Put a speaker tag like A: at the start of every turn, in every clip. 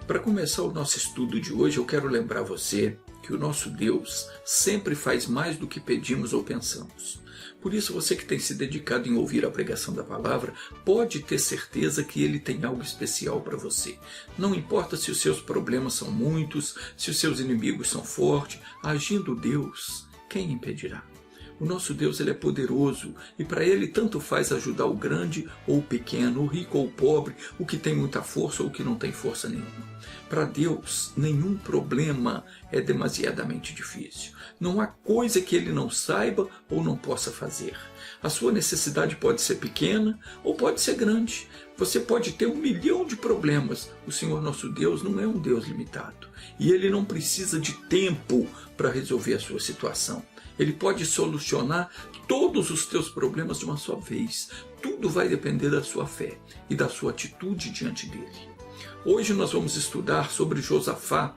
A: Para começar o nosso estudo de hoje, eu quero lembrar você que o nosso Deus sempre faz mais do que pedimos ou pensamos. Por isso, você que tem se dedicado em ouvir a pregação da palavra, pode ter certeza que Ele tem algo especial para você. Não importa se os seus problemas são muitos, se os seus inimigos são fortes, agindo Deus, quem impedirá? O nosso Deus, ele é poderoso e para Ele tanto faz ajudar o grande ou o pequeno, o rico ou o pobre, o que tem muita força ou o que não tem força nenhuma. Para Deus, nenhum problema é demasiadamente difícil. Não há coisa que Ele não saiba ou não possa fazer. A sua necessidade pode ser pequena ou pode ser grande. Você pode ter 1 milhão de problemas. O Senhor nosso Deus não é um Deus limitado. E Ele não precisa de tempo para resolver a sua situação. Ele pode solucionar todos os teus problemas de uma só vez. Tudo vai depender da sua fé e da sua atitude diante dele. Hoje nós vamos estudar sobre Josafá,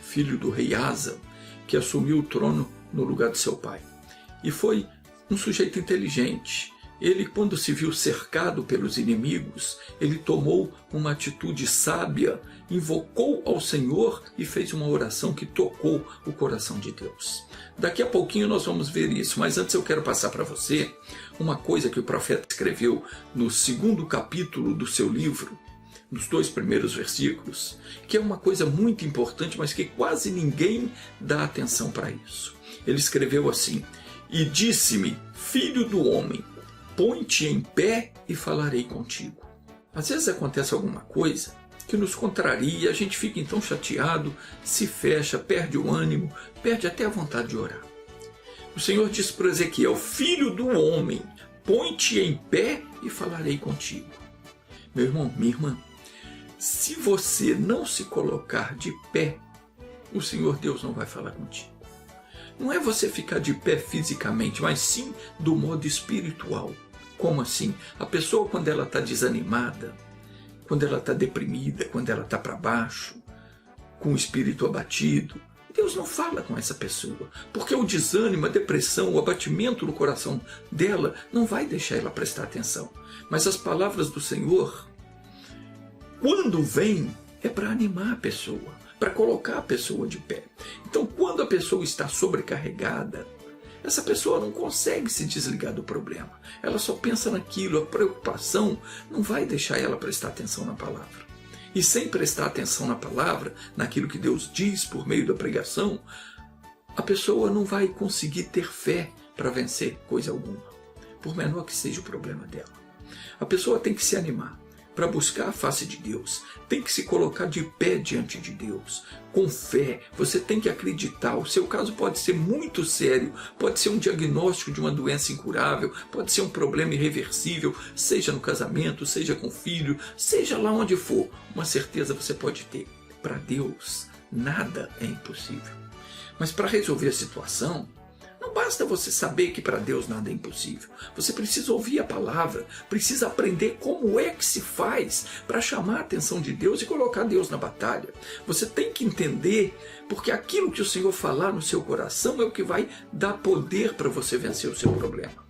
A: filho do rei Asa, que assumiu o trono no lugar de seu pai. E foi um sujeito inteligente. Ele, quando se viu cercado pelos inimigos, ele tomou uma atitude sábia, invocou ao Senhor e fez uma oração que tocou o coração de Deus. Daqui a pouquinho nós vamos ver isso, mas antes eu quero passar para você uma coisa que o profeta escreveu no 2º capítulo do seu livro, nos 2 primeiros versículos, que é uma coisa muito importante, mas que quase ninguém dá atenção para isso. Ele escreveu assim: "E disse-me, filho do homem, põe-te em pé e falarei contigo." Às vezes acontece alguma coisa que nos contraria e a gente fica então chateado, se fecha, perde o ânimo, perde até a vontade de orar. O Senhor diz para Ezequiel: "Filho do homem, põe-te em pé e falarei contigo." Meu irmão, minha irmã, se você não se colocar de pé, o Senhor Deus não vai falar contigo. Não é você ficar de pé fisicamente, mas sim do modo espiritual. Como assim? A pessoa, quando ela está desanimada, quando ela está deprimida, quando ela está para baixo, com o espírito abatido, Deus não fala com essa pessoa, porque o desânimo, a depressão, o abatimento no coração dela não vai deixar ela prestar atenção. Mas as palavras do Senhor, quando vem, é para animar a pessoa, para colocar a pessoa de pé. Então, quando a pessoa está sobrecarregada, essa pessoa não consegue se desligar do problema. Ela só pensa naquilo, a preocupação não vai deixar ela prestar atenção na palavra. E sem prestar atenção na palavra, naquilo que Deus diz por meio da pregação, a pessoa não vai conseguir ter fé para vencer coisa alguma, por menor que seja o problema dela. A pessoa tem que se animar para buscar a face de Deus, tem que se colocar de pé diante de Deus, com fé. Você tem que acreditar. O seu caso pode ser muito sério, pode ser um diagnóstico de uma doença incurável, pode ser um problema irreversível, seja no casamento, seja com o filho, seja lá onde for. Uma certeza você pode ter: para Deus nada é impossível. Mas para resolver a situação, não basta você saber que para Deus nada é impossível. Você precisa ouvir a palavra, precisa aprender como é que se faz para chamar a atenção de Deus e colocar Deus na batalha. Você tem que entender, porque aquilo que o Senhor falar no seu coração é o que vai dar poder para você vencer o seu problema.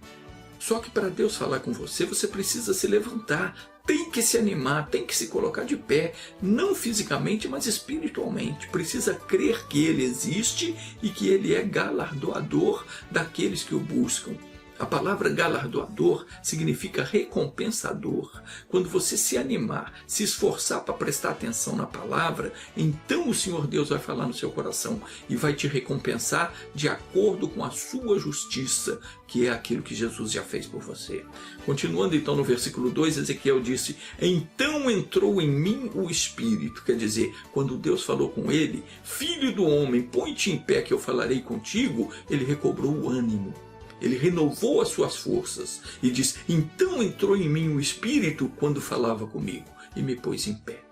A: Só que para Deus falar com você, você precisa se levantar, tem que se animar, tem que se colocar de pé, não fisicamente, mas espiritualmente. Precisa crer que Ele existe e que Ele é galardoador daqueles que o buscam. A palavra galardoador significa recompensador. Quando você se animar, se esforçar para prestar atenção na palavra, então o Senhor Deus vai falar no seu coração e vai te recompensar de acordo com a sua justiça, que é aquilo que Jesus já fez por você. Continuando então no versículo 2, Ezequiel disse: "Então entrou em mim o Espírito", quer dizer, quando Deus falou com ele: "Filho do homem, põe-te em pé que eu falarei contigo", ele recobrou o ânimo. Ele renovou as suas forças e diz: "Então entrou em mim o Espírito quando falava comigo e me pôs em pé."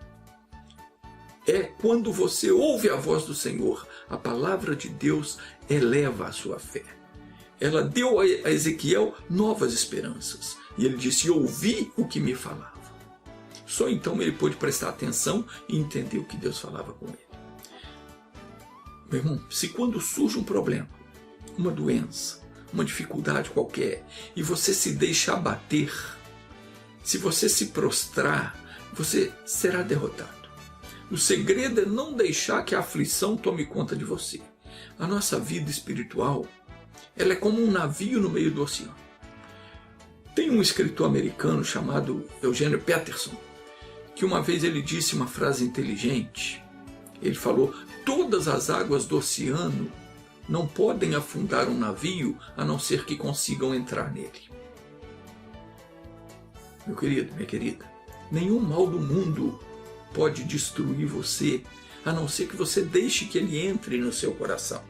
A: É quando você ouve a voz do Senhor, a palavra de Deus eleva a sua fé. Ela deu a Ezequiel novas esperanças. E ele disse: "Ouvi o que me falava." Só então ele pôde prestar atenção e entender o que Deus falava com ele. Meu irmão, se quando surge um problema, uma doença, uma dificuldade qualquer, e você se deixa abater, se você se prostrar, você será derrotado. O segredo é não deixar que a aflição tome conta de você. A nossa vida espiritual, ela é como um navio no meio do oceano. Tem um escritor americano chamado Eugênio Peterson, que uma vez ele disse uma frase inteligente. Ele falou: todas as águas do oceano não podem afundar um navio a não ser que consigam entrar nele. Meu querido, minha querida, nenhum mal do mundo pode destruir você, a não ser que você deixe que ele entre no seu coração.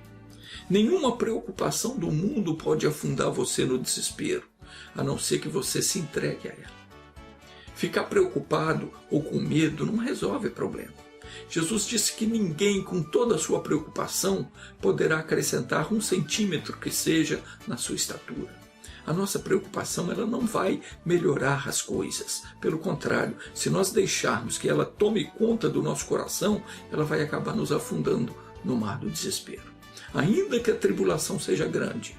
A: Nenhuma preocupação do mundo pode afundar você no desespero, a não ser que você se entregue a ela. Ficar preocupado ou com medo não resolve o problema. Jesus disse que ninguém, com toda a sua preocupação, poderá acrescentar 1 centímetro que seja na sua estatura. A nossa preocupação, ela não vai melhorar as coisas. Pelo contrário, se nós deixarmos que ela tome conta do nosso coração, ela vai acabar nos afundando no mar do desespero. Ainda que a tribulação seja grande,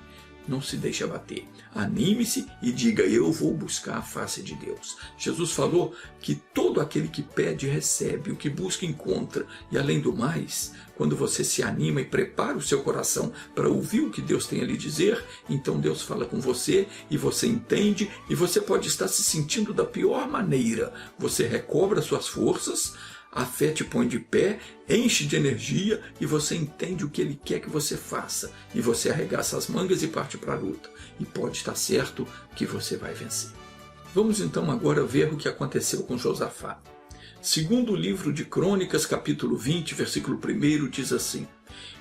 A: não se deixe abater. Anime-se e diga: eu vou buscar a face de Deus. Jesus falou que todo aquele que pede recebe, o que busca encontra. E além do mais, quando você se anima e prepara o seu coração para ouvir o que Deus tem a lhe dizer, então Deus fala com você e você entende, e você pode estar se sentindo da pior maneira. Você recobra suas forças, a fé te põe de pé, enche de energia e você entende o que Ele quer que você faça. E você arregaça as mangas e parte para a luta. E pode estar certo que você vai vencer. Vamos então agora ver o que aconteceu com Josafá. Segundo o livro de Crônicas, capítulo 20, versículo 1, diz assim: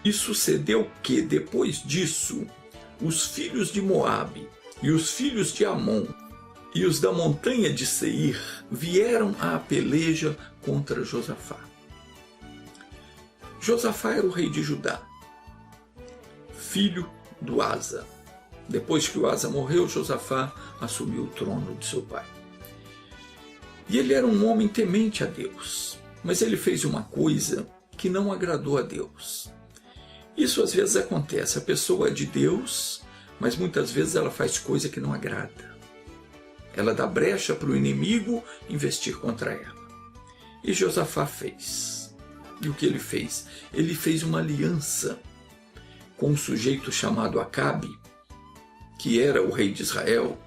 A: E sucedeu que, depois disso, os filhos de Moabe e os filhos de Amon e os da montanha de Seir vieram à peleja contra Josafá. Josafá era o rei de Judá, filho do Asa. Depois que o Asa morreu, Josafá assumiu o trono de seu pai. E ele era um homem temente a Deus, mas ele fez uma coisa que não agradou a Deus. Isso às vezes acontece, a pessoa é de Deus, mas muitas vezes ela faz coisa que não agrada. Ela dá brecha para o inimigo investir contra ela. E Josafá fez. E o que ele fez? Ele fez uma aliança com um sujeito chamado Acabe, que era o rei de Israel.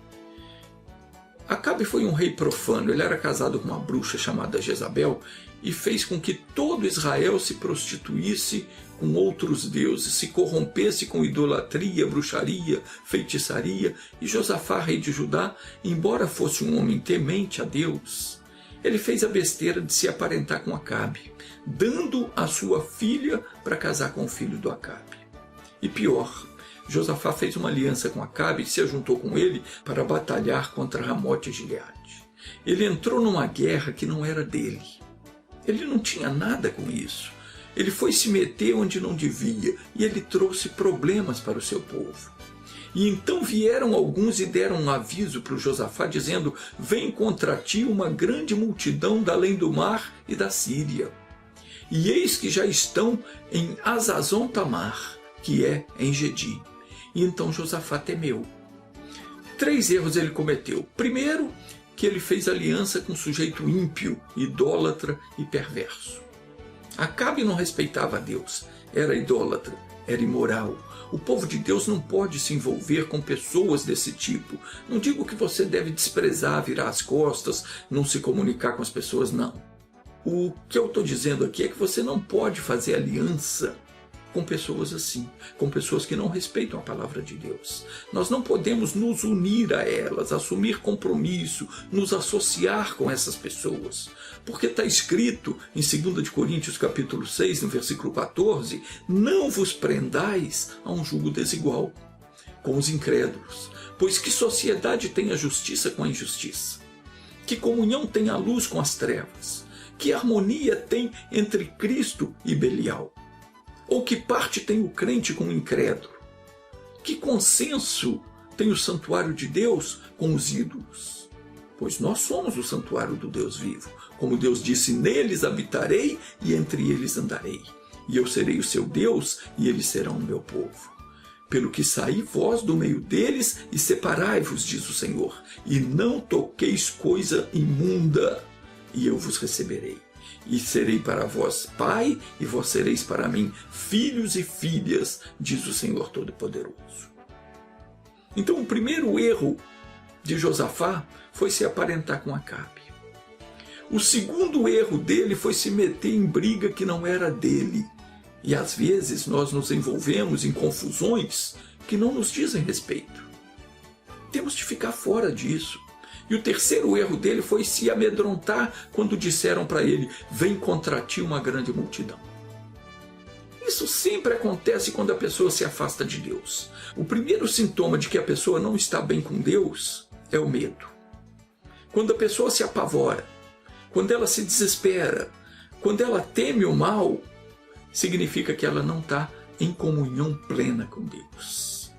A: Acabe foi um rei profano, ele era casado com uma bruxa chamada Jezabel e fez com que todo Israel se prostituísse com outros deuses, se corrompesse com idolatria, bruxaria, feitiçaria. E Josafá, rei de Judá, embora fosse um homem temente a Deus, ele fez a besteira de se aparentar com Acabe, dando a sua filha para casar com o filho do Acabe. E pior, Josafá fez uma aliança com Acabe e se ajuntou com ele para batalhar contra Ramote e Gileade. Ele entrou numa guerra que não era dele. Ele não tinha nada com isso. Ele foi se meter onde não devia e ele trouxe problemas para o seu povo. E então vieram alguns e deram um aviso para o Josafá dizendo: vem contra ti uma grande multidão da além do mar e da Síria. E eis que já estão em Azazon Tamar, que é em Gedi. E então Josafá temeu. 3 erros ele cometeu. Primeiro, que ele fez aliança com um sujeito ímpio, idólatra e perverso. Acabe não respeitava a Deus, era idólatra, era imoral. O povo de Deus não pode se envolver com pessoas desse tipo. Não digo que você deve desprezar, virar as costas, não se comunicar com as pessoas, não. O que eu estou dizendo aqui é que você não pode fazer aliança com pessoas assim, com pessoas que não respeitam a palavra de Deus. Nós não podemos nos unir a elas, assumir compromisso, nos associar com essas pessoas. Porque está escrito em 2 Coríntios capítulo 6, no versículo 14, não vos prendais a um jugo desigual com os incrédulos, pois que sociedade tem a justiça com a injustiça? Que comunhão tem a luz com as trevas? Que harmonia tem entre Cristo e Belial? Ou que parte tem o crente com o incrédulo? Que consenso tem o santuário de Deus com os ídolos? Pois nós somos o santuário do Deus vivo. Como Deus disse, neles habitarei e entre eles andarei. E eu serei o seu Deus e eles serão o meu povo. Pelo que saí vós do meio deles e separai-vos, diz o Senhor, e não toqueis coisa imunda, e eu vos receberei. E serei para vós pai, e vós sereis para mim filhos e filhas, diz o Senhor Todo-Poderoso. Então o primeiro erro de Josafá foi se aparentar com Acabe. O segundo erro dele foi se meter em briga que não era dele. E às vezes nós nos envolvemos em confusões que não nos dizem respeito. Temos de ficar fora disso. E o terceiro erro dele foi se amedrontar quando disseram para ele: vem contra ti uma grande multidão. Isso sempre acontece quando a pessoa se afasta de Deus. O primeiro sintoma de que a pessoa não está bem com Deus é o medo. Quando a pessoa se apavora, quando ela se desespera, quando ela teme o mal, significa que ela não está em comunhão plena com Deus.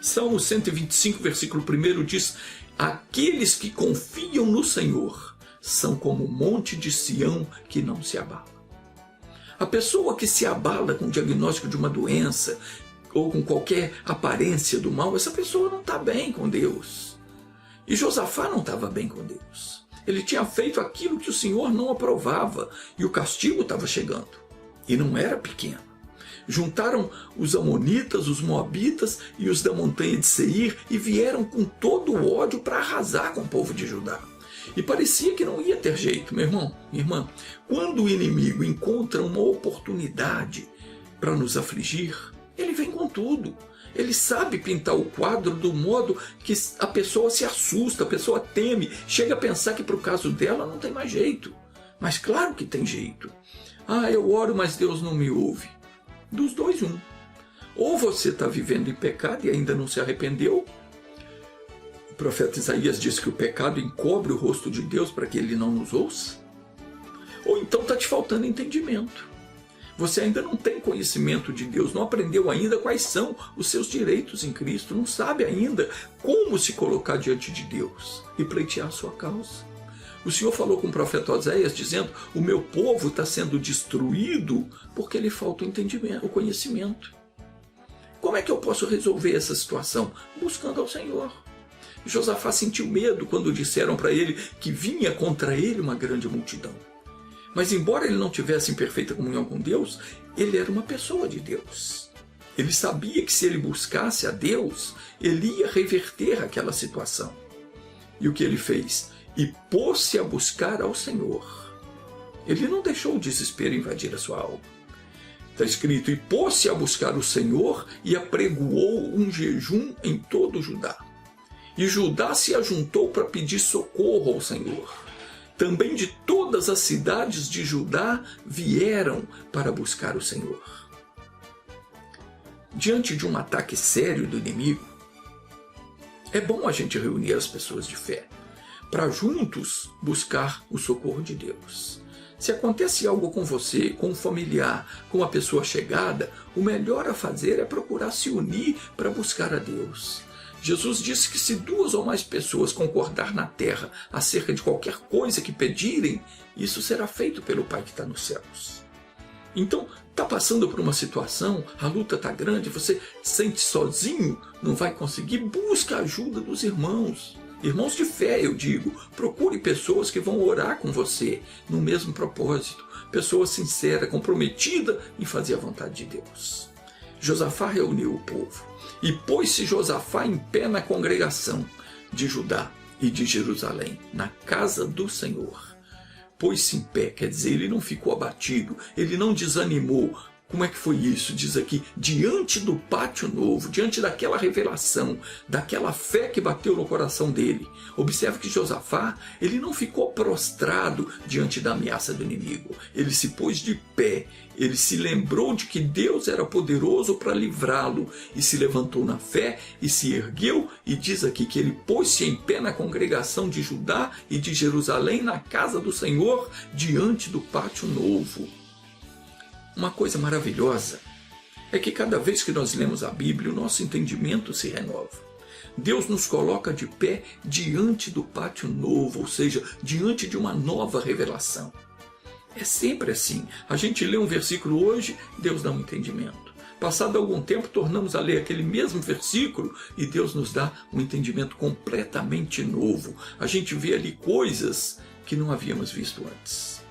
A: Salmo 125, versículo 1 diz: aqueles que confiam no Senhor são como o monte de Sião que não se abala. A pessoa que se abala com o diagnóstico de uma doença ou com qualquer aparência do mal, essa pessoa não está bem com Deus. E Josafá não estava bem com Deus. Ele tinha feito aquilo que o Senhor não aprovava e o castigo estava chegando. E não era pequeno. Juntaram os amonitas, os moabitas e os da montanha de Seir e vieram com todo o ódio para arrasar com o povo de Judá. E parecia que não ia ter jeito, meu irmão, minha irmã. Quando o inimigo encontra uma oportunidade para nos afligir, ele vem com tudo. Ele sabe pintar o quadro do modo que a pessoa se assusta, a pessoa teme, chega a pensar que para o caso dela não tem mais jeito. Mas claro que tem jeito. Ah, eu oro, mas Deus não me ouve. Dos dois, um. Ou você está vivendo em pecado e ainda não se arrependeu. O profeta Isaías diz que o pecado encobre o rosto de Deus para que ele não nos ouça. Ou então está te faltando entendimento. Você ainda não tem conhecimento de Deus, não aprendeu ainda quais são os seus direitos em Cristo, não sabe ainda como se colocar diante de Deus e pleitear a sua causa. O Senhor falou com o profeta Oséias dizendo: o meu povo está sendo destruído porque lhe falta o entendimento, o conhecimento. Como é que eu posso resolver essa situação? Buscando ao Senhor. Josafá sentiu medo quando disseram para ele que vinha contra ele uma grande multidão. Mas embora ele não tivesse em perfeita comunhão com Deus, ele era uma pessoa de Deus. Ele sabia que se ele buscasse a Deus, ele ia reverter aquela situação. E o que ele fez? E pôs-se a buscar ao Senhor. Ele não deixou o desespero invadir a sua alma. Está escrito: e pôs-se a buscar o Senhor e apregoou um jejum em todo Judá. E Judá se ajuntou para pedir socorro ao Senhor. Também de todas as cidades de Judá vieram para buscar o Senhor. Diante de um ataque sério do inimigo, é bom a gente reunir as pessoas de fé, para juntos buscar o socorro de Deus. Se acontece algo com você, com um familiar, com uma pessoa chegada, o melhor a fazer é procurar se unir para buscar a Deus. Jesus disse que se 2 ou mais pessoas concordar na terra acerca de qualquer coisa que pedirem, isso será feito pelo Pai que está nos céus. Então, está passando por uma situação, a luta está grande, você sente sozinho, não vai conseguir, busca a ajuda dos irmãos. Irmãos de fé, eu digo, procure pessoas que vão orar com você no mesmo propósito, pessoa sincera, comprometida em fazer a vontade de Deus. Josafá reuniu o povo e pôs-se Josafá em pé na congregação de Judá e de Jerusalém, na casa do Senhor. Pôs-se em pé, quer dizer, ele não ficou abatido, ele não desanimou. Como é que foi isso? Diz aqui: diante do pátio novo, diante daquela revelação, daquela fé que bateu no coração dele. Observe que Josafá, ele não ficou prostrado diante da ameaça do inimigo. Ele se pôs de pé, ele se lembrou de que Deus era poderoso para livrá-lo e se levantou na fé e se ergueu, e diz aqui que ele pôs-se em pé na congregação de Judá e de Jerusalém, na casa do Senhor, diante do pátio novo. Uma coisa maravilhosa é que cada vez que nós lemos a Bíblia, o nosso entendimento se renova. Deus nos coloca de pé diante do pátio novo, ou seja, diante de uma nova revelação. É sempre assim. A gente lê um versículo hoje, Deus dá um entendimento. Passado algum tempo, tornamos a ler aquele mesmo versículo e Deus nos dá um entendimento completamente novo. A gente vê ali coisas que não havíamos visto antes.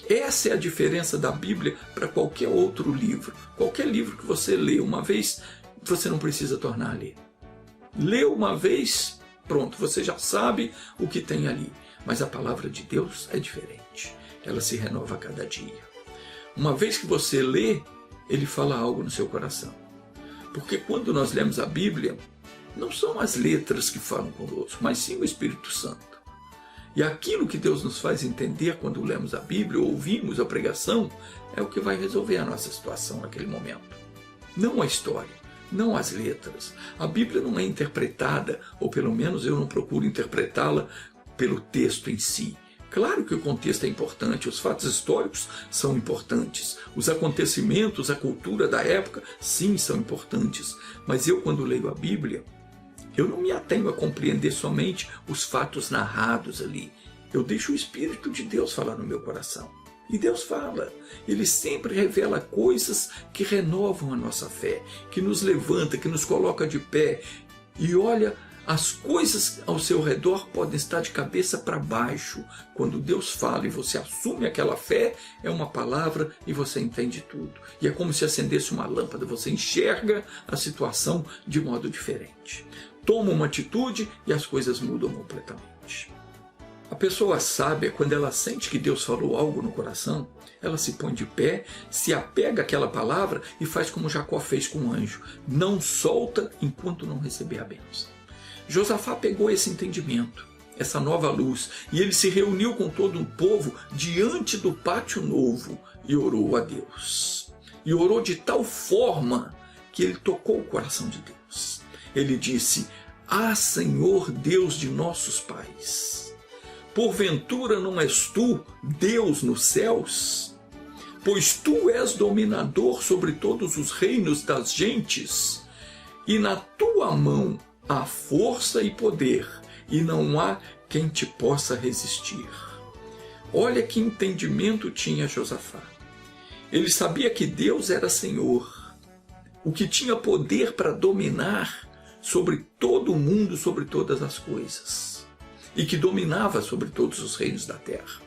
A: Essa é a diferença da Bíblia para qualquer outro livro. Qualquer livro que você lê uma vez, você não precisa tornar a ler. Leu uma vez, pronto, você já sabe o que tem ali. Mas a palavra de Deus é diferente. Ela se renova a cada dia. Uma vez que você lê, ele fala algo no seu coração. Porque quando nós lemos a Bíblia, não são as letras que falam conosco, mas sim o Espírito Santo. E aquilo que Deus nos faz entender quando lemos a Bíblia ou ouvimos a pregação é o que vai resolver a nossa situação naquele momento. Não a história, não as letras. A Bíblia não é interpretada, ou pelo menos eu não procuro interpretá-la pelo texto em si. Claro que o contexto é importante, os fatos históricos são importantes, os acontecimentos, a cultura da época, sim, são importantes. Mas eu, quando leio a Bíblia, eu não me atenho a compreender somente os fatos narrados ali. Eu deixo o Espírito de Deus falar no meu coração. E Deus fala. Ele sempre revela coisas que renovam a nossa fé, que nos levanta, que nos coloca de pé. E olha, as coisas ao seu redor podem estar de cabeça para baixo. Quando Deus fala e você assume aquela fé, é uma palavra e você entende tudo. E é como se acendesse uma lâmpada, você enxerga a situação de modo diferente. Toma uma atitude e as coisas mudam completamente. A pessoa sábia, quando ela sente que Deus falou algo no coração, ela se põe de pé, se apega àquela palavra e faz como Jacó fez com o anjo. Não solta enquanto não receber a bênção. Josafá pegou esse entendimento, essa nova luz, e ele se reuniu com todo o povo diante do pátio novo e orou a Deus. E orou de tal forma que ele tocou o coração de Deus. Ele disse: Ah, Senhor Deus de nossos pais, porventura não és tu Deus nos céus? Pois tu és dominador sobre todos os reinos das gentes, e na tua mão há força e poder, e não há quem te possa resistir. Olha que entendimento tinha Josafá. Ele sabia que Deus era Senhor, o que tinha poder para dominar sobre todo o mundo, sobre todas as coisas, e que dominava sobre todos os reinos da terra.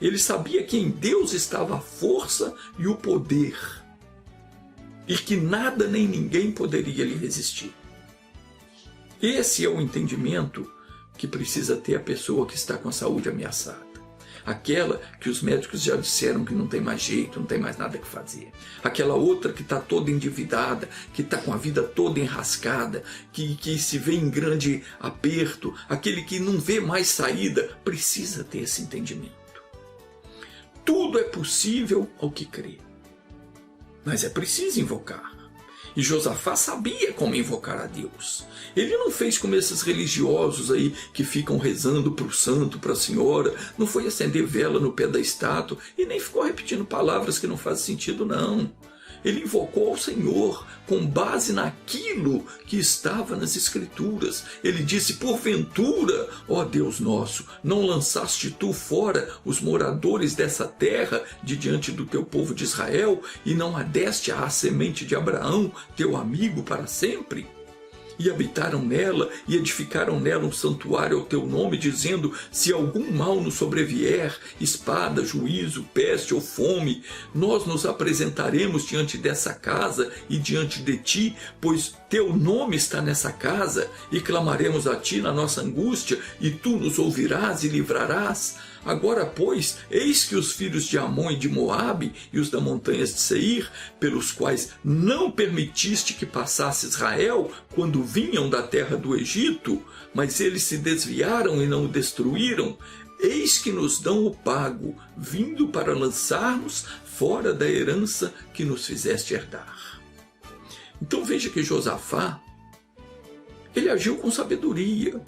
A: Ele sabia que em Deus estava a força e o poder, e que nada nem ninguém poderia lhe resistir. Esse é o entendimento que precisa ter a pessoa que está com a saúde ameaçada. Aquela que os médicos já disseram que não tem mais jeito, não tem mais nada que fazer. Aquela outra que está toda endividada, que está com a vida toda enrascada, que se vê em grande aperto, aquele que não vê mais saída, precisa ter esse entendimento. Tudo é possível ao que crê, mas é preciso invocar. E Josafá sabia como invocar a Deus. Ele não fez como esses religiosos aí que ficam rezando para o santo, para a senhora, não foi acender vela no pé da estátua e nem ficou repetindo palavras que não fazem sentido, não. Ele invocou ao Senhor com base naquilo que estava nas Escrituras. Ele disse: porventura, ó Deus nosso, não lançaste tu fora os moradores dessa terra de diante do teu povo de Israel, e não adeste à semente de Abraão, teu amigo, para sempre? E habitaram nela, e edificaram nela um santuário ao teu nome, dizendo: se algum mal nos sobrevier, espada, juízo, peste ou fome, nós nos apresentaremos diante dessa casa e diante de ti, pois teu nome está nessa casa, e clamaremos a ti na nossa angústia, e tu nos ouvirás e livrarás. Agora, pois, eis que os filhos de Amon e de Moabe e os das montanhas de Seir, pelos quais não permitiste que passasse Israel quando vinham da terra do Egito, mas eles se desviaram e não o destruíram, eis que nos dão o pago, vindo para lançar-nos fora da herança que nos fizeste herdar. Então veja que Josafá, ele agiu com sabedoria.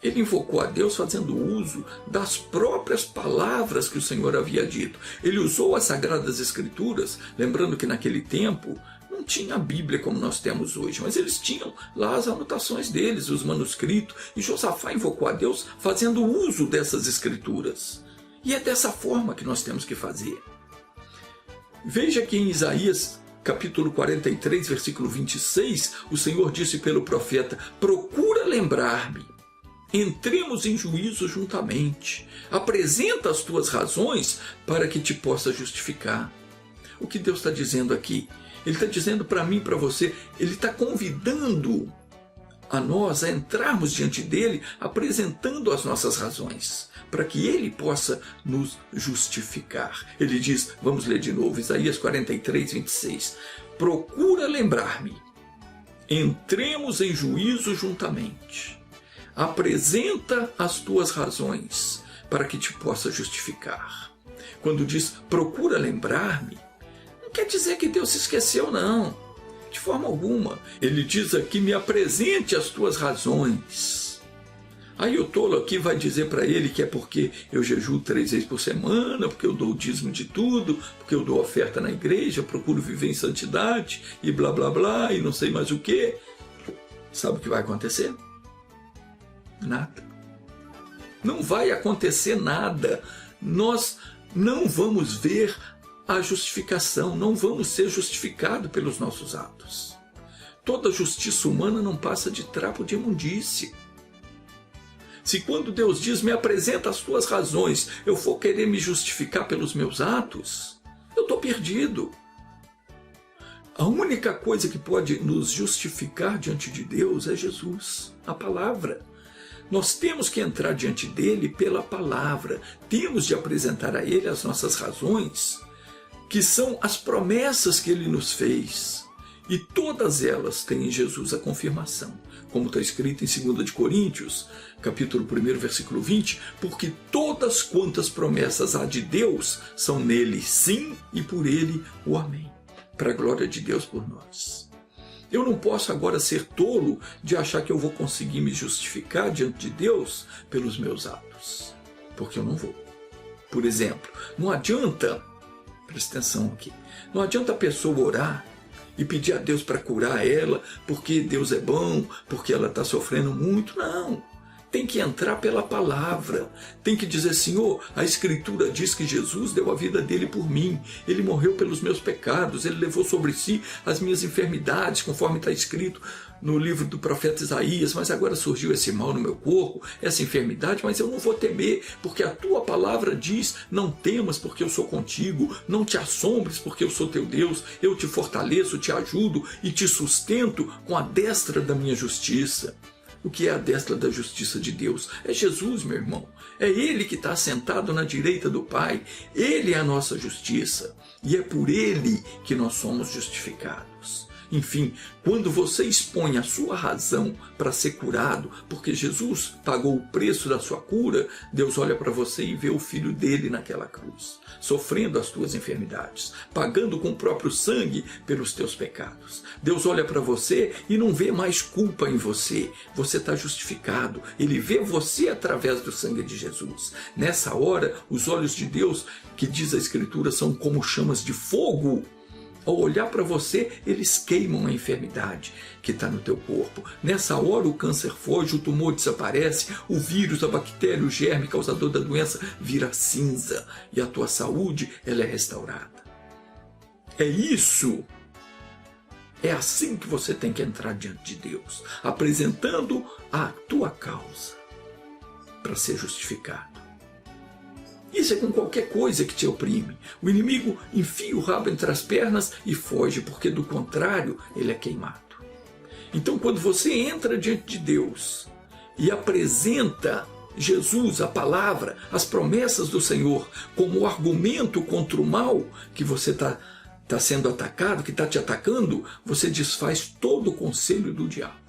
A: Ele invocou a Deus fazendo uso das próprias palavras que o Senhor havia dito. Ele usou as Sagradas Escrituras, lembrando que naquele tempo não tinha a Bíblia como nós temos hoje, mas eles tinham lá as anotações deles, os manuscritos, e Josafá invocou a Deus fazendo uso dessas Escrituras. E é dessa forma que nós temos que fazer. Veja que em Isaías capítulo 43, versículo 26, o Senhor disse pelo profeta: procura lembrar-me, entremos em juízo juntamente, apresenta as tuas razões para que te possa justificar. O que Deus está dizendo aqui? Ele está dizendo para mim e para você, Ele está convidando a nós a entrarmos diante dele, apresentando as nossas razões, para que ele possa nos justificar. Ele diz, vamos ler de novo, Isaías 43, 26. Procura lembrar-me, entremos em juízo juntamente, apresenta as tuas razões, para que te possa justificar. Quando diz, procura lembrar-me, não quer dizer que Deus se esqueceu, não. De forma alguma. Ele diz aqui, me apresente as tuas razões. Aí o tolo aqui vai dizer para ele que é porque eu jejuo 3 vezes por semana, porque eu dou o dízimo de tudo, porque eu dou oferta na igreja, procuro viver em santidade, e blá blá blá, e não sei mais o que. Sabe o que vai acontecer? Nada. Não vai acontecer nada. Nós não vamos ver a justificação, não vamos ser justificados pelos nossos atos. Toda justiça humana não passa de trapo de imundície. Se quando Deus diz, me apresenta as tuas razões, eu for querer me justificar pelos meus atos, eu estou perdido. A única coisa que pode nos justificar diante de Deus é Jesus, a palavra. Nós temos que entrar diante dele pela palavra, temos de apresentar a ele as nossas razões, que são as promessas que ele nos fez. E todas elas têm em Jesus a confirmação. Como está escrito em 2 Coríntios, capítulo 1, versículo 20, porque todas quantas promessas há de Deus são nele sim e por ele o amém. Para a glória de Deus por nós. Eu não posso agora ser tolo de achar que eu vou conseguir me justificar diante de Deus pelos meus atos. Porque eu não vou. Por exemplo, não adianta... Presta atenção aqui. Não adianta a pessoa orar e pedir a Deus para curar ela, porque Deus é bom, porque ela está sofrendo muito. Não. Tem que entrar pela palavra. Tem que dizer, Senhor, a Escritura diz que Jesus deu a vida dele por mim. Ele morreu pelos meus pecados. Ele levou sobre si as minhas enfermidades, conforme está escrito no livro do profeta Isaías. Mas agora surgiu esse mal no meu corpo, essa enfermidade, mas eu não vou temer, porque a tua palavra diz, não temas porque eu sou contigo, não te assombres porque eu sou teu Deus, eu te fortaleço, te ajudo e te sustento com a destra da minha justiça. O que é a destra da justiça de Deus? É Jesus, meu irmão. É Ele que está sentado na direita do Pai. Ele é a nossa justiça. E é por Ele que nós somos justificados. Enfim, quando você expõe a sua razão para ser curado, porque Jesus pagou o preço da sua cura, Deus olha para você e vê o Filho dele naquela cruz, sofrendo as tuas enfermidades, pagando com o próprio sangue pelos teus pecados. Deus olha para você e não vê mais culpa em você. Você está justificado. Ele vê você através do sangue de Jesus. Nessa hora, os olhos de Deus, que diz a Escritura, são como chamas de fogo. Ao olhar para você, eles queimam a enfermidade que está no teu corpo. Nessa hora o câncer foge, o tumor desaparece, o vírus, a bactéria, o germe causador da doença vira cinza e a tua saúde ela é restaurada. É isso. É assim que você tem que entrar diante de Deus, apresentando a tua causa para ser justificado. Isso é com qualquer coisa que te oprime. O inimigo enfia o rabo entre as pernas e foge, porque do contrário ele é queimado. Então quando você entra diante de Deus e apresenta Jesus, a palavra, as promessas do Senhor como argumento contra o mal que você está sendo atacado, que está te atacando, você desfaz todo o conselho do diabo.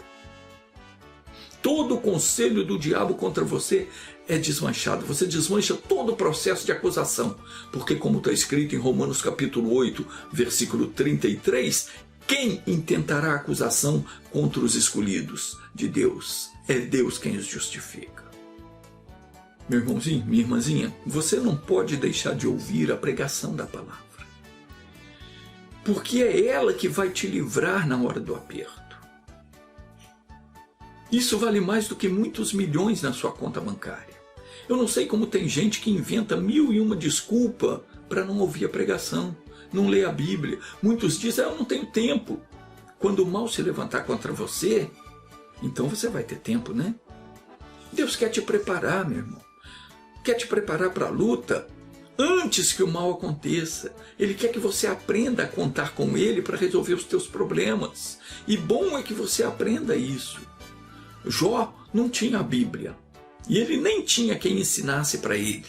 A: Todo o conselho do diabo contra você é desmanchado. Você desmancha todo o processo de acusação. Porque como está escrito em Romanos capítulo 8, versículo 33, quem intentará acusação contra os escolhidos de Deus? É Deus quem os justifica. Meu irmãozinho, minha irmãzinha, você não pode deixar de ouvir a pregação da palavra. Porque é ela que vai te livrar na hora do aperto. Isso vale mais do que muitos milhões na sua conta bancária. Eu não sei como tem gente que inventa 1001 desculpa para não ouvir a pregação. não lê a Bíblia. Muitos dizem, eu não tenho tempo. Quando o mal se levantar contra você, então você vai ter tempo, né? Deus quer te preparar, meu irmão. Quer te preparar para a luta antes que o mal aconteça. Ele quer que você aprenda a contar com Ele para resolver os teus problemas. E bom é que você aprenda isso. Jó não tinha a Bíblia. E ele nem tinha quem ensinasse para ele.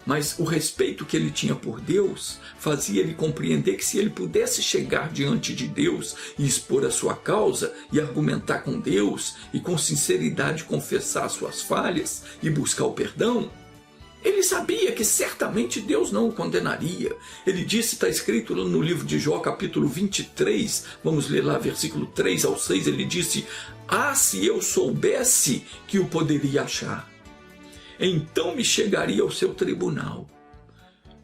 A: Mas o respeito que ele tinha por Deus fazia ele compreender que se ele pudesse chegar diante de Deus e expor a sua causa e argumentar com Deus e com sinceridade confessar suas falhas e buscar o perdão, ele sabia que certamente Deus não o condenaria. Ele disse, está escrito no livro de Jó, capítulo 23, vamos ler lá, versículo 3 ao 6, ele disse, se eu soubesse que o poderia achar, então me chegaria ao seu tribunal.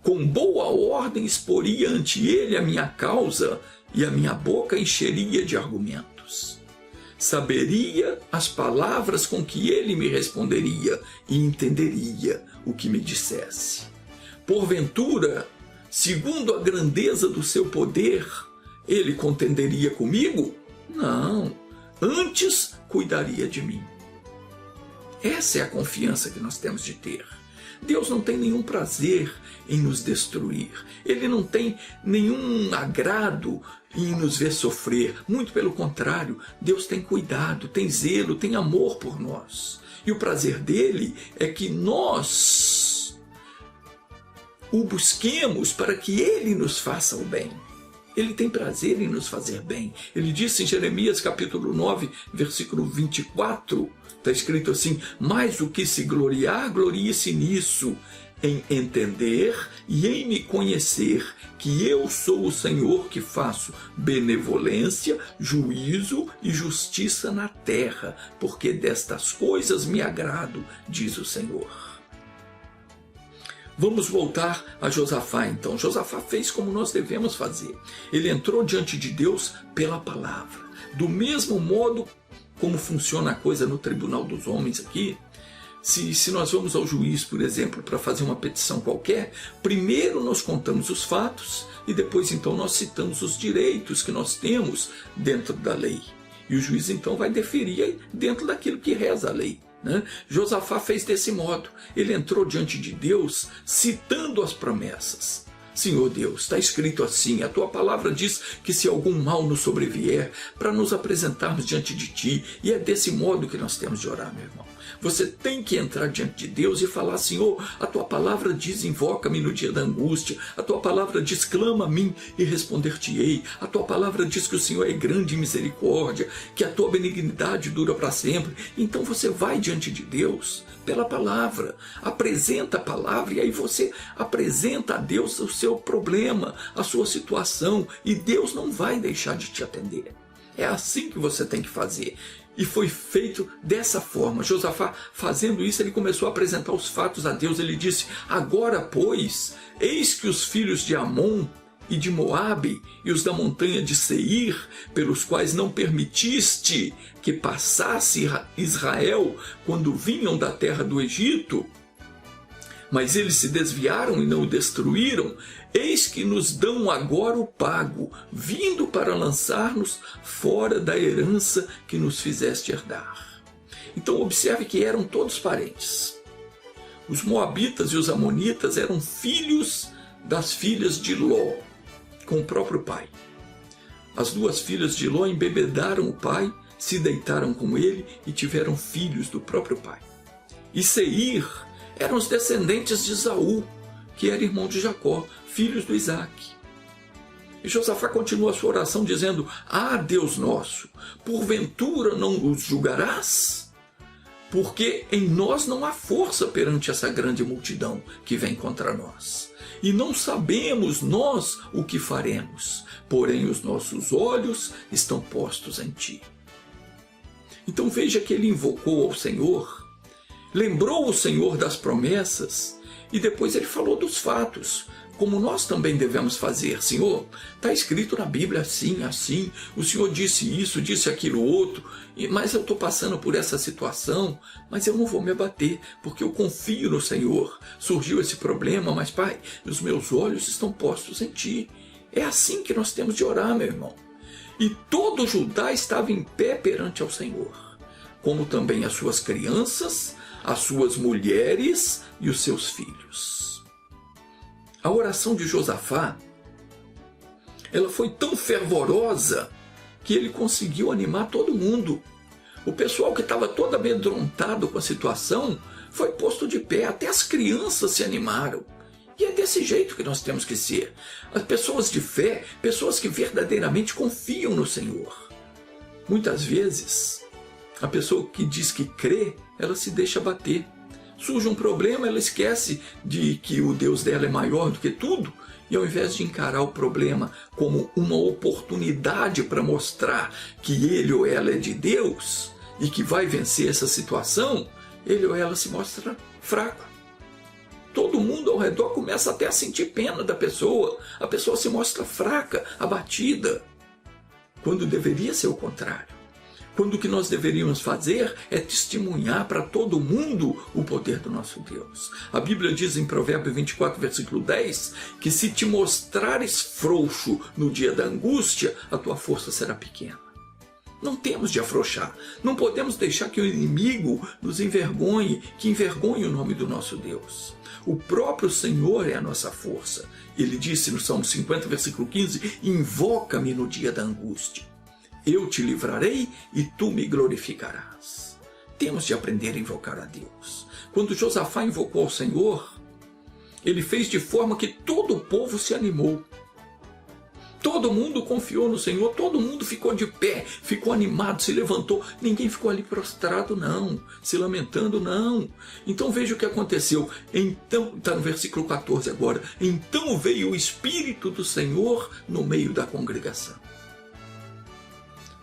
A: Com boa ordem exporia ante ele a minha causa e a minha boca encheria de argumentos. Saberia as palavras com que ele me responderia e entenderia o que me dissesse. Porventura, segundo a grandeza do seu poder, ele contenderia comigo? Não, antes cuidaria de mim. Essa é a confiança que nós temos de ter. Deus não tem nenhum prazer em nos destruir. Ele não tem nenhum agrado em nos ver sofrer. Muito pelo contrário, Deus tem cuidado, tem zelo, tem amor por nós. E o prazer dele é que nós o busquemos para que ele nos faça o bem. Ele tem prazer em nos fazer bem. Ele disse em Jeremias capítulo 9, versículo 24, está escrito assim, mais do que se gloriar, glorie-se nisso, em entender e em me conhecer que eu sou o Senhor que faço benevolência, juízo e justiça na terra, porque destas coisas me agrado, diz o Senhor. Vamos voltar a Josafá então. Josafá fez como nós devemos fazer. Ele entrou diante de Deus pela palavra. Do mesmo modo como funciona a coisa no tribunal dos homens aqui, se nós vamos ao juiz, por exemplo, para fazer uma petição qualquer, primeiro nós contamos os fatos e depois então nós citamos os direitos que nós temos dentro da lei. E o juiz então vai deferir dentro daquilo que reza a lei. Josafá fez desse modo. Ele entrou diante de Deus citando as promessas. Senhor Deus, está escrito assim, a tua palavra diz que se algum mal nos sobrevier, para nos apresentarmos diante de ti, e é desse modo que nós temos de orar, meu irmão. Você tem que entrar diante de Deus e falar, Senhor, a tua palavra diz, invoca-me no dia da angústia, a tua palavra diz, clama a mim e responder-te-ei, a tua palavra diz que o Senhor é grande em misericórdia, que a tua benignidade dura para sempre. Então você vai diante de Deus pela palavra, apresenta a palavra e aí você apresenta a Deus o seu problema, a sua situação, e Deus não vai deixar de te atender. É assim que você tem que fazer. E foi feito dessa forma. Josafá, fazendo isso, ele começou a apresentar os fatos a Deus. Ele disse, agora, pois, eis que os filhos de Amon e de Moabe e os da montanha de Seir, pelos quais não permitiste que passasse Israel quando vinham da terra do Egito, mas eles se desviaram e não o destruíram, eis que nos dão agora o pago, vindo para lançar-nos fora da herança que nos fizeste herdar. Então observe que eram todos parentes. Os moabitas e os amonitas eram filhos das filhas de Ló, com o próprio pai. As duas filhas de Ló embebedaram o pai, se deitaram com ele e tiveram filhos do próprio pai. E Seir eram os descendentes de Esaú, que era irmão de Jacó, filhos do Isaac. E Josafá continua a sua oração dizendo, Deus nosso, porventura não os julgarás? Porque em nós não há força perante essa grande multidão que vem contra nós. E não sabemos nós o que faremos, porém os nossos olhos estão postos em ti. Então veja que ele invocou ao Senhor, lembrou o Senhor das promessas e depois ele falou dos fatos, como nós também devemos fazer. Senhor, está escrito na Bíblia assim, assim, o Senhor disse isso, disse aquilo outro, mas eu estou passando por essa situação, mas eu não vou me abater, porque eu confio no Senhor. Surgiu esse problema, mas Pai, os meus olhos estão postos em Ti. É assim que nós temos de orar, meu irmão. E todo Judá estava em pé perante ao Senhor, como também as suas crianças, as suas mulheres e os seus filhos. A oração de Josafá, ela foi tão fervorosa que ele conseguiu animar todo mundo. O pessoal que estava todo amedrontado com a situação foi posto de pé, até as crianças se animaram. E é desse jeito que nós temos que ser. As pessoas de fé, pessoas que verdadeiramente confiam no Senhor. Muitas vezes, a pessoa que diz que crê, ela se deixa bater. Surge um problema, ela esquece de que o Deus dela é maior do que tudo, e ao invés de encarar o problema como uma oportunidade para mostrar que ele ou ela é de Deus e que vai vencer essa situação, ele ou ela se mostra fraco. Todo mundo ao redor começa até a sentir pena da pessoa. A pessoa se mostra fraca, abatida, quando deveria ser o contrário. Quando o que nós deveríamos fazer é testemunhar para todo mundo o poder do nosso Deus. A Bíblia diz em Provérbios 24, versículo 10, que se te mostrares frouxo no dia da angústia, a tua força será pequena. Não temos de afrouxar. Não podemos deixar que o inimigo nos envergonhe, que envergonhe o nome do nosso Deus. O próprio Senhor é a nossa força. Ele disse no Salmo 50, versículo 15, invoca-me no dia da angústia. Eu te livrarei e tu me glorificarás. Temos de aprender a invocar a Deus. Quando Josafá invocou ao Senhor, ele fez de forma que todo o povo se animou. Todo mundo confiou no Senhor, todo mundo ficou de pé, ficou animado, se levantou. Ninguém ficou ali prostrado, não, se lamentando, não. Então veja o que aconteceu. Então, está no versículo 14 agora. Então veio o Espírito do Senhor no meio da congregação.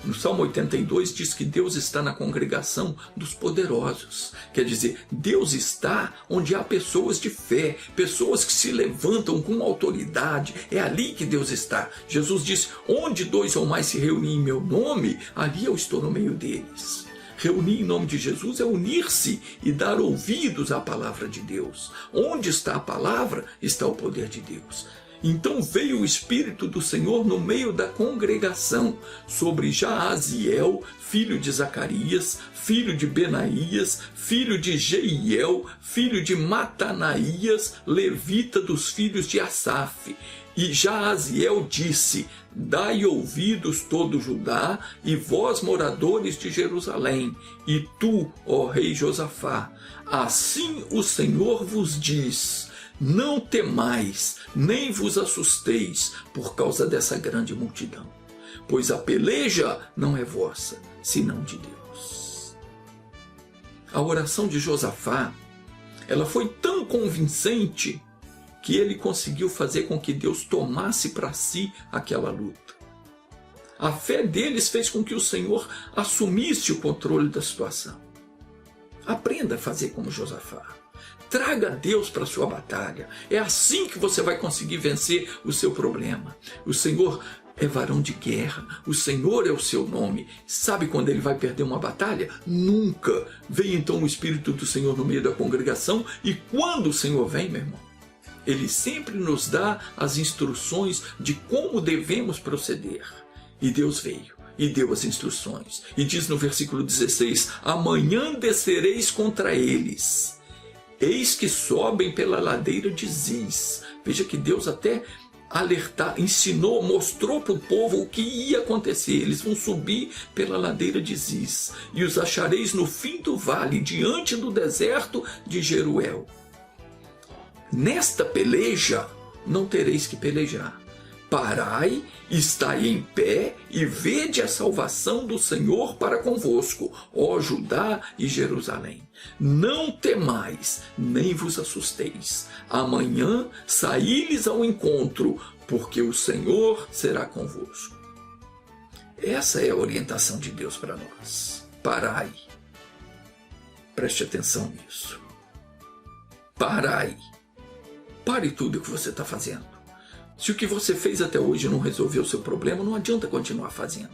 A: No Salmo 82 diz que Deus está na congregação dos poderosos. Quer dizer, Deus está onde há pessoas de fé, pessoas que se levantam com autoridade. É ali que Deus está. Jesus disse, onde dois ou mais se reunirem em meu nome, ali eu estou no meio deles. Reunir em nome de Jesus é unir-se e dar ouvidos à palavra de Deus. Onde está a palavra, está o poder de Deus. Então veio o Espírito do Senhor no meio da congregação sobre Jaaziel, filho de Zacarias, filho de Benaías, filho de Jeiel, filho de Matanaías, levita dos filhos de Asaf. E Jaaziel disse, dai ouvidos todo Judá, e vós moradores de Jerusalém, e tu, ó rei Josafá, assim o Senhor vos diz, não temais, nem vos assusteis por causa dessa grande multidão, pois a peleja não é vossa, senão de Deus. A oração de Josafá, ela foi tão convincente que ele conseguiu fazer com que Deus tomasse para si aquela luta. A fé deles fez com que o Senhor assumisse o controle da situação. Aprenda a fazer como Josafá. Traga Deus para a sua batalha. É assim que você vai conseguir vencer o seu problema. O Senhor é varão de guerra. O Senhor é o seu nome. Sabe quando ele vai perder uma batalha? Nunca. Vem então o Espírito do Senhor no meio da congregação. E quando o Senhor vem, meu irmão, ele sempre nos dá as instruções de como devemos proceder. E Deus veio e deu as instruções. E diz no versículo 16, amanhã descereis contra eles. Eis que sobem pela ladeira de Ziz. Veja que Deus até ensinou, mostrou para o povo o que ia acontecer. Eles vão subir pela ladeira de Ziz. E os achareis no fim do vale, diante do deserto de Jeruel. Nesta peleja não tereis que pelejar. Parai, estai em pé e vede a salvação do Senhor para convosco, ó Judá e Jerusalém. Não temais, nem vos assusteis. Amanhã saí-lhes ao encontro, porque o Senhor será convosco. Essa é a orientação de Deus para nós. Parai. Preste atenção nisso. Parai. Pare tudo o que você está fazendo. Se o que você fez até hoje não resolveu o seu problema, não adianta continuar fazendo.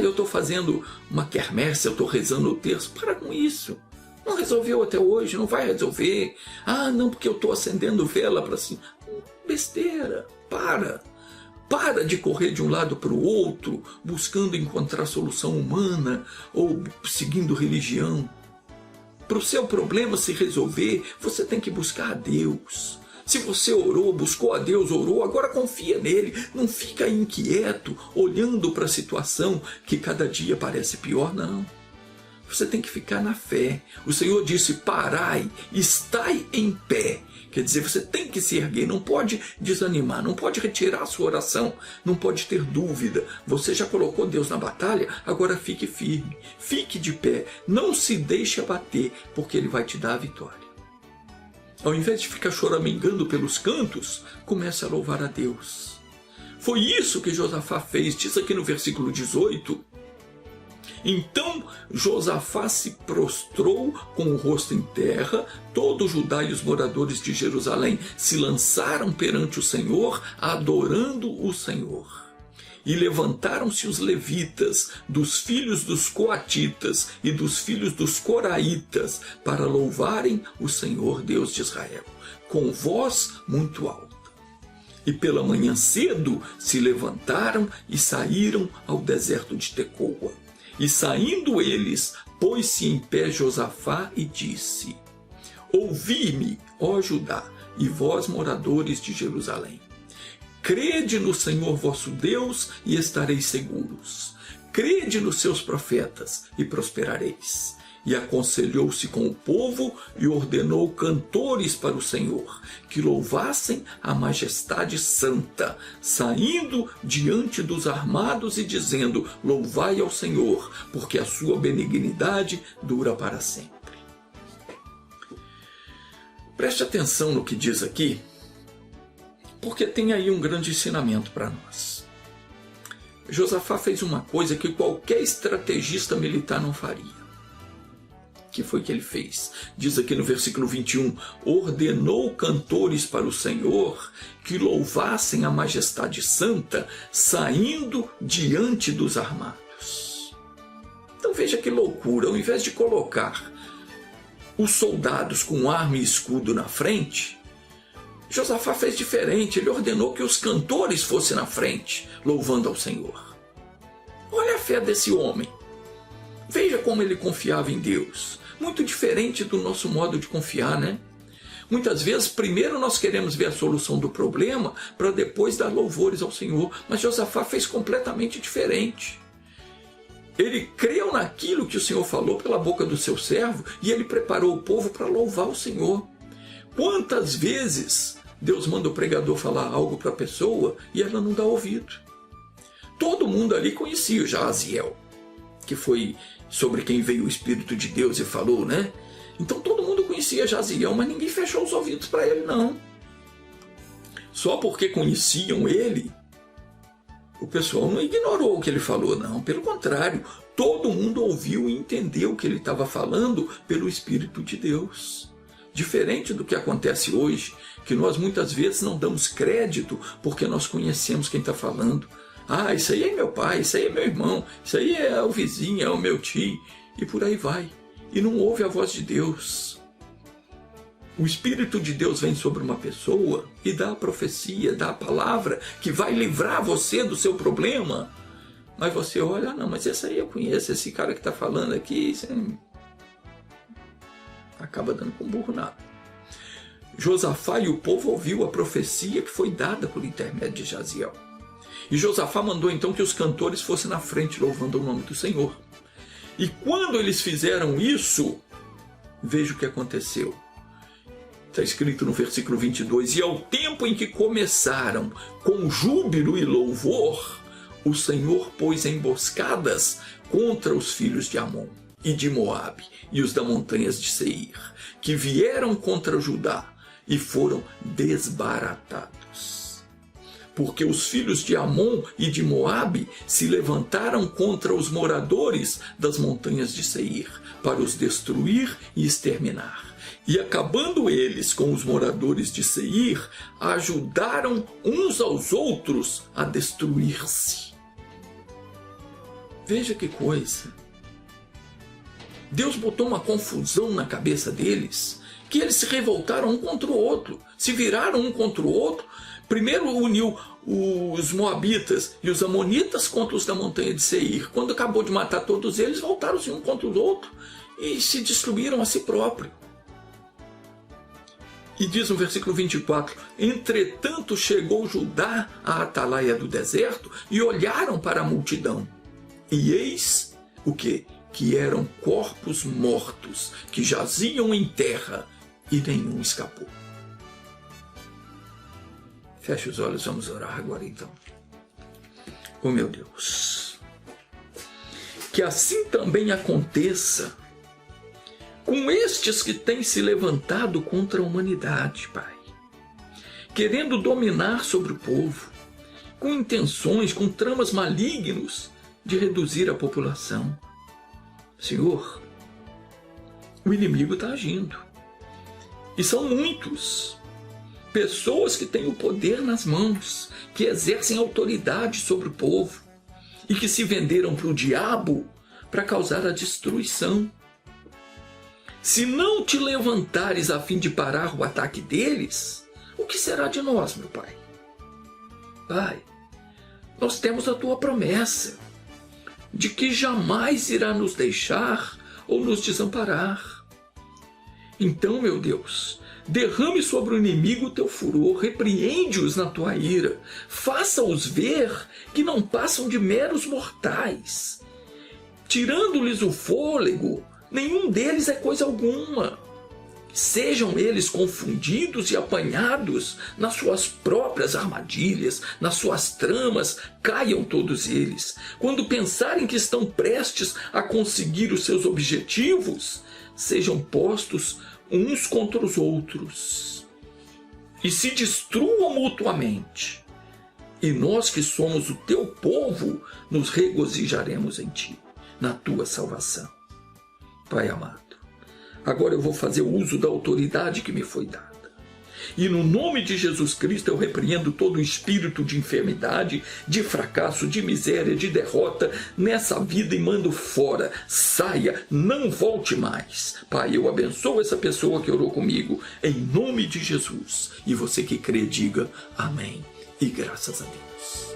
A: Eu estou fazendo uma quermesse, eu estou rezando o terço. Para com isso. Não resolveu até hoje, não vai resolver. Não, porque eu estou acendendo vela para cima. Besteira. Para Para de correr de um lado para o outro, buscando encontrar solução humana ou seguindo religião. Para o seu problema se resolver, você tem que buscar a Deus. Se você orou, buscou a Deus, orou, agora confia nele. Não fica inquieto, olhando para a situação que cada dia parece pior, não. Você tem que ficar na fé. O Senhor disse, parai, estai em pé. Quer dizer, você tem que se erguer, não pode desanimar, não pode retirar a sua oração, não pode ter dúvida. Você já colocou Deus na batalha, agora fique firme, fique de pé, não se deixe abater, porque Ele vai te dar a vitória. Ao invés de ficar choramingando pelos cantos, comece a louvar a Deus. Foi isso que Josafá fez, diz aqui no versículo 18. Então Josafá se prostrou com o rosto em terra, todo Judá e os moradores de Jerusalém se lançaram perante o Senhor, adorando o Senhor. E levantaram-se os levitas, dos filhos dos coatitas e dos filhos dos coraitas, para louvarem o Senhor Deus de Israel, com voz muito alta. E pela manhã cedo se levantaram e saíram ao deserto de Tecoa. E saindo eles, pôs-se em pé Josafá e disse, ouvi-me, ó Judá, e vós moradores de Jerusalém. Crede no Senhor vosso Deus e estareis seguros. Crede nos seus profetas e prosperareis. E aconselhou-se com o povo e ordenou cantores para o Senhor, que louvassem a majestade santa, saindo diante dos armados e dizendo, louvai ao Senhor, porque a sua benignidade dura para sempre. Preste atenção no que diz aqui, porque tem aí um grande ensinamento para nós. Josafá fez uma coisa que qualquer estrategista militar não faria. Que foi que ele fez? Diz aqui no versículo 21, ordenou cantores para o Senhor que louvassem a majestade santa, saindo diante dos armados. Então veja que loucura, ao invés de colocar os soldados com arma e escudo na frente, Josafá fez diferente, ele ordenou que os cantores fossem na frente, louvando ao Senhor. Olha a fé desse homem, veja como ele confiava em Deus. Muito diferente do nosso modo de confiar, né? Muitas vezes, primeiro nós queremos ver a solução do problema para depois dar louvores ao Senhor. Mas Josafá fez completamente diferente. Ele creu naquilo que o Senhor falou pela boca do seu servo e ele preparou o povo para louvar o Senhor. Quantas vezes Deus manda o pregador falar algo para a pessoa e ela não dá ouvido? Todo mundo ali conhecia o Jaziel, que foi sobre quem veio o Espírito de Deus e falou, né? Então todo mundo conhecia Jaziel, mas ninguém fechou os ouvidos para ele, não. Só porque conheciam ele, o pessoal não ignorou o que ele falou, não. Pelo contrário, todo mundo ouviu e entendeu o que ele estava falando pelo Espírito de Deus. Diferente do que acontece hoje, que nós muitas vezes não damos crédito porque nós conhecemos quem está falando. Ah, isso aí é meu pai, isso aí é meu irmão, isso aí é o vizinho, é o meu tio, e por aí vai. E não ouve a voz de Deus. O Espírito de Deus vem sobre uma pessoa e dá a profecia, dá a palavra que vai livrar você do seu problema. Mas você olha, não, mas esse aí eu conheço, esse cara que está falando aqui, acaba dando com burro nada. Josafá e o povo ouviu a profecia que foi dada por intermédio de Jaziel. E Josafá mandou então que os cantores fossem na frente louvando o nome do Senhor. E quando eles fizeram isso, veja o que aconteceu. Está escrito no versículo 22, e ao tempo em que começaram com júbilo e louvor, o Senhor pôs emboscadas contra os filhos de Amon e de Moabe e os das montanhas de Seir, que vieram contra Judá e foram desbaratados. Porque os filhos de Amon e de Moabe se levantaram contra os moradores das montanhas de Seir, para os destruir e exterminar. E acabando eles com os moradores de Seir, ajudaram uns aos outros a destruir-se. Veja que coisa! Deus botou uma confusão na cabeça deles, que eles se revoltaram um contra o outro, se viraram um contra o outro. Primeiro uniu os moabitas e os amonitas contra os da montanha de Seir. Quando acabou de matar todos eles, voltaram-se um contra os outros e se destruíram a si próprios. E diz no versículo 24: entretanto chegou Judá à atalaia do deserto e olharam para a multidão. E eis o quê? Que eram corpos mortos, que jaziam em terra, e nenhum escapou. Feche os olhos, vamos orar agora então. Oh meu Deus, que assim também aconteça com estes que têm se levantado contra a humanidade, Pai, querendo dominar sobre o povo, com intenções, com tramas malignos de reduzir a população. Senhor, o inimigo está agindo. E são muitos. Pessoas que têm o poder nas mãos, que exercem autoridade sobre o povo e que se venderam para o diabo para causar a destruição. Se não te levantares a fim de parar o ataque deles, o que será de nós, meu Pai? Pai, nós temos a tua promessa de que jamais irá nos deixar ou nos desamparar. Então, meu Deus, derrame sobre o inimigo o teu furor, repreende-os na tua ira, faça-os ver que não passam de meros mortais. Tirando-lhes o fôlego, nenhum deles é coisa alguma. Sejam eles confundidos e apanhados nas suas próprias armadilhas, nas suas tramas, caiam todos eles. Quando pensarem que estão prestes a conseguir os seus objetivos, sejam postos uns contra os outros e se destruam mutuamente. E nós que somos o teu povo, nos regozijaremos em ti, na tua salvação. Pai amado, agora eu vou fazer uso da autoridade que me foi dada. E no nome de Jesus Cristo eu repreendo todo o espírito de enfermidade, de fracasso, de miséria, de derrota nessa vida e mando fora. Saia, não volte mais. Pai, eu abençoo essa pessoa que orou comigo, em nome de Jesus. E você que crê, diga amém. E graças a Deus.